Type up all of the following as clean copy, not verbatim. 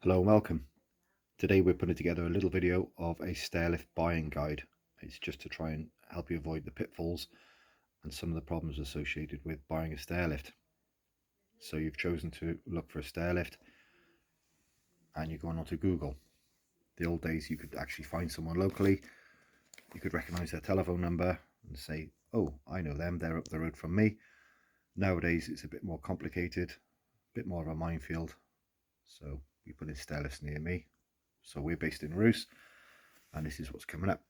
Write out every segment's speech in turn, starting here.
Hello and welcome. Today we're putting together a little video of a stairlift buying guide. It's just to try and help you avoid the pitfalls and some of the problems associated with buying a stairlift. So you've chosen to look for a stairlift and you're going onto Google. The old days you could actually find someone locally, you could recognise their telephone number and say, oh, I know them, they're up the road from me. Nowadays it's a bit more complicated, a bit more of a minefield. So we put in stairlifts near me. So we're based in Roos and this is what's coming up.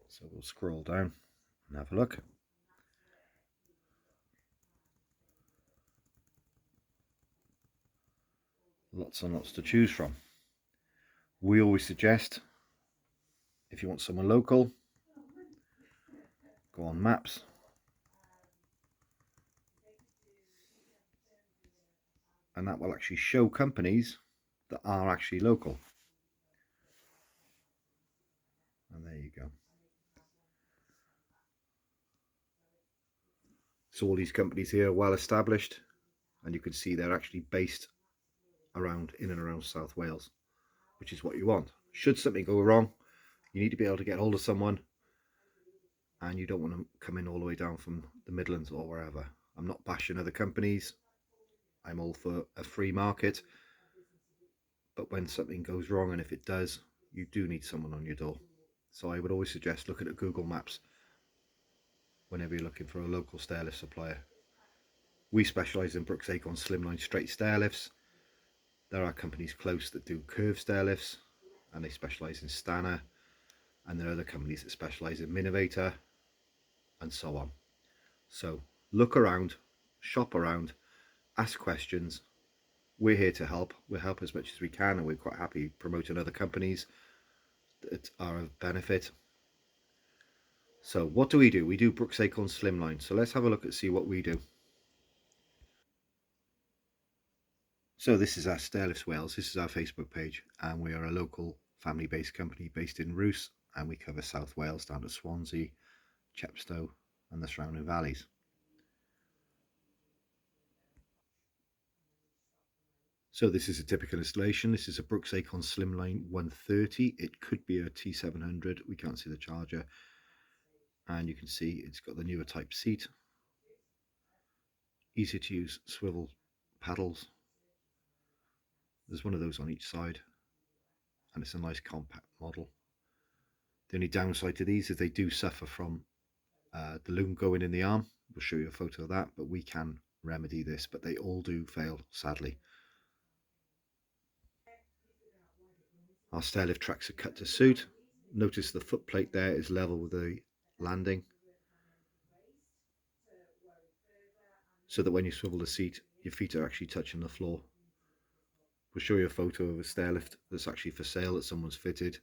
So we'll scroll down and have a look. Lots and lots to choose from. We always suggest, if you want someone local, go on maps, and that will actually show companies that are actually local. And there you go. So all these companies here are well established, and you can see they're actually based around in and around South Wales, which is what you want. Should something go wrong, you need to be able to get hold of someone, and you don't want to come in all the way down from the Midlands or wherever. I'm not bashing other companies. I'm all for a free market, but when something goes wrong, and if it does, you do need someone on your door. So I would always suggest looking at Google Maps whenever you're looking for a local stairlift supplier. We specialise in Brooks Acorn slimline straight stairlifts. There are companies close that do curved stairlifts, and they specialise in Stanner, and there are other companies that specialise in Minovator, and so on. So look around, shop around, ask questions. We're here to help. We'll help as much as we can, and we're quite happy promoting other companies that are of benefit. So what do? We do Brooks Acorn slimline. So let's have a look and see what we do. So this is our Stairlifts Wales. This is our Facebook page, and we are a local family-based company based in Roos, and we cover South Wales down to Swansea, Chepstow and the surrounding valleys. So this is a typical installation. This is a Brooks Acorn Slimline 130. It could be a T700. We can't see the charger. And you can see it's got the newer type seat. Easy to use swivel paddles. There's one of those on each side. And it's a nice compact model. The only downside to these is they do suffer from the loom going in the arm. We'll show you a photo of that, but we can remedy this, but they all do fail, sadly. Our stairlift tracks are cut to suit. Notice the foot plate there is level with the landing, so that when you swivel the seat, your feet are actually touching the floor. We'll show you a photo of a stairlift that's actually for sale that someone's fitted,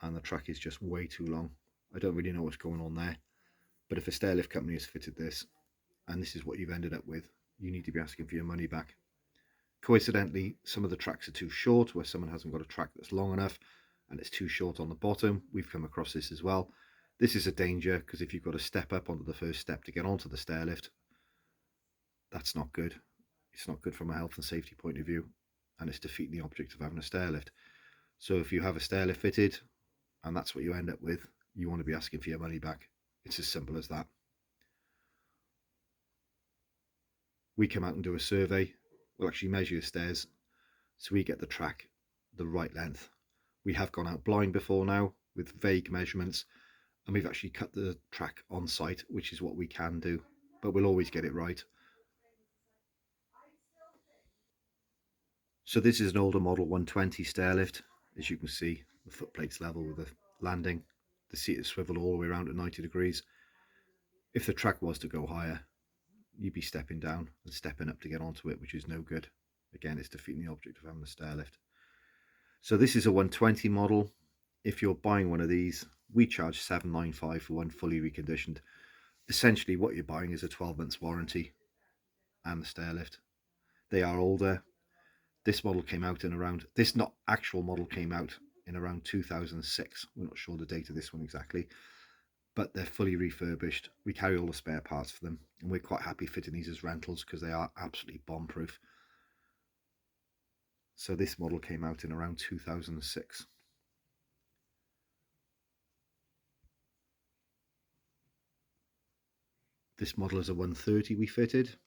and the track is just way too long. I don't really know what's going on there, but if a stairlift company has fitted this, and this is what you've ended up with, you need to be asking for your money back. Coincidentally, some of the tracks are too short, where someone hasn't got a track that's long enough and it's too short on the bottom. We've come across this as well. This is a danger, because if you've got to step up onto the first step to get onto the stairlift, that's not good. It's not good from a health and safety point of view, and it's defeating the object of having a stairlift. So if you have a stairlift fitted and that's what you end up with, you want to be asking for your money back. It's as simple as that. We come out and do a survey. We'll actually measure your stairs so we get the track the right length. We have gone out blind before now with vague measurements, and we've actually cut the track on site, which is what we can do, but we'll always get it right. So this is an older model 120 stairlift. As you can see, the footplate's level with the landing. The seat is swiveled all the way around at 90 degrees. If the track was to go higher, you'd be stepping down and stepping up to get onto it, which is no good. Again, it's defeating the object of having a stairlift. So this is a 120 model. If you're buying one of these, we charge $795 for one fully reconditioned. Essentially what you're buying is a 12 months warranty and the stairlift. They are older. This model came out in around, this not actual model came out in around 2006. We're not sure the date of this one exactly. but they're fully refurbished. We carry all the spare parts for them, and we're quite happy fitting these as rentals because they are absolutely bomb-proof. So this model came out in around 2006. This model is a 130 we fitted.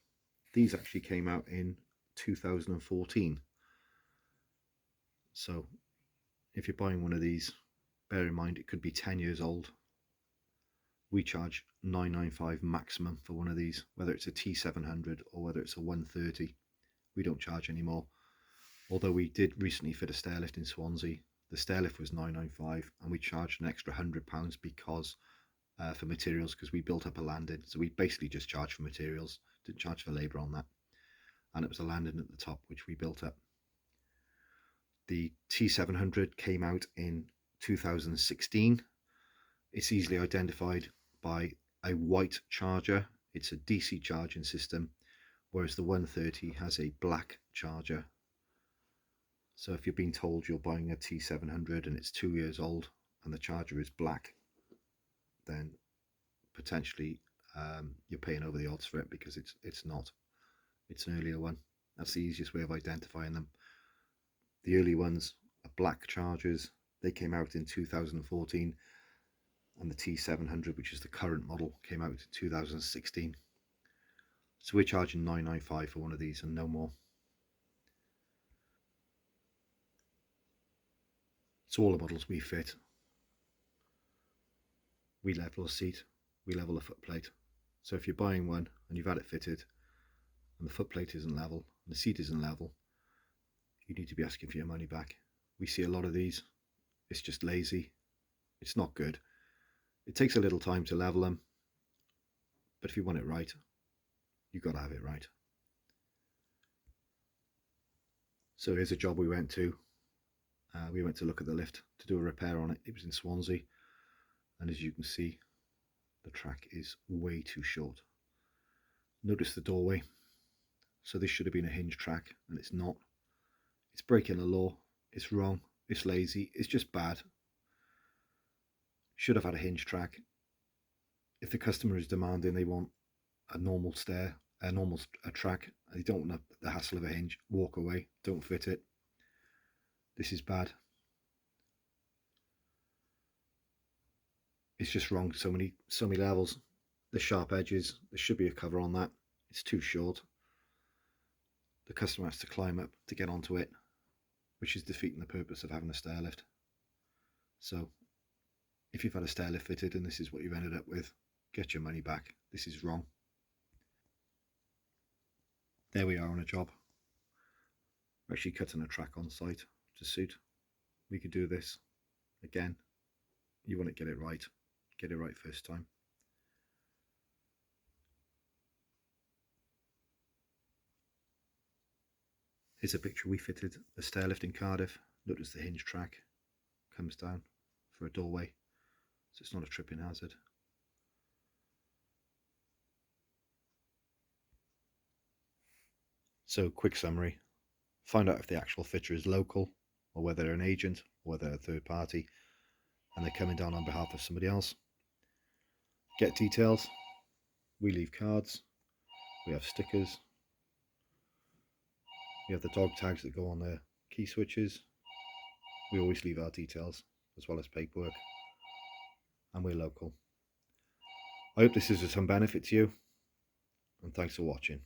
These actually came out in 2014. So if you're buying one of these, bear in mind it could be 10 years old. We charge $995 maximum for one of these, whether it's a T700 or whether it's a 130. We don't charge any more. Although we did recently fit a Stairlift in Swansea. The Stairlift was $995 and we charged an extra £100 because for materials, because we built up a landing. So we basically just charged for materials, didn't charge for labour on that. And it was a landing at the top which we built up. The T700 came out in 2016. It's easily identified by a white charger. It's a DC charging system, whereas the 130 has a black charger. So if you're being told you're buying a T700 and it's 2 years old and the charger is black, then potentially you're paying over the odds for it, because it's not. It's an earlier one. That's the easiest way of identifying them. The early ones are black chargers. They came out in 2014, and the T700, which is the current model, came out in 2016. So we're charging $995 for one of these and no more. So all the models we fit, we level a seat, we level a foot plate. So if you're buying one and you've had it fitted and the foot plate isn't level and the seat isn't level, you need to be asking for your money back. We see a lot of these. It's just lazy. It's not good. It takes a little time to level them, but if you want it right, you've got to have it right. So here's a job we went to. We went to look at the lift to do a repair on it. It was in Swansea, and as you can see, the track is way too short. Notice the doorway. So this should have been a hinge track, and it's not. It's breaking the law. It's wrong. It's lazy. It's just bad. Should have had a hinge track. If the customer is demanding they want a normal stair, a normal track, and they don't want the hassle of a hinge, walk away. Don't fit it. This is bad. It's just wrong. So many levels. The sharp edges. There should be a cover on that. It's too short. The customer has to climb up to get onto it, which is defeating the purpose of having a stair lift. So if you've had a stair lift fitted and this is what you've ended up with, get your money back. This is wrong. There we are on a job. We're actually cutting a track on site to suit. We could do this again. You want to get it right. Get it right first time. Here's a picture we fitted a Stairlift in Cardiff. Notice the hinge track comes down for a doorway, so it's not a tripping hazard. So quick summary, find out if the actual fitter is local or whether they're an agent or whether they're a third party and they're coming down on behalf of somebody else. Get details. We leave cards, we have stickers, we have the dog tags that go on the key switches. We always leave our details as well as paperwork, and we're local. I hope this is of some benefit to you, and thanks for watching.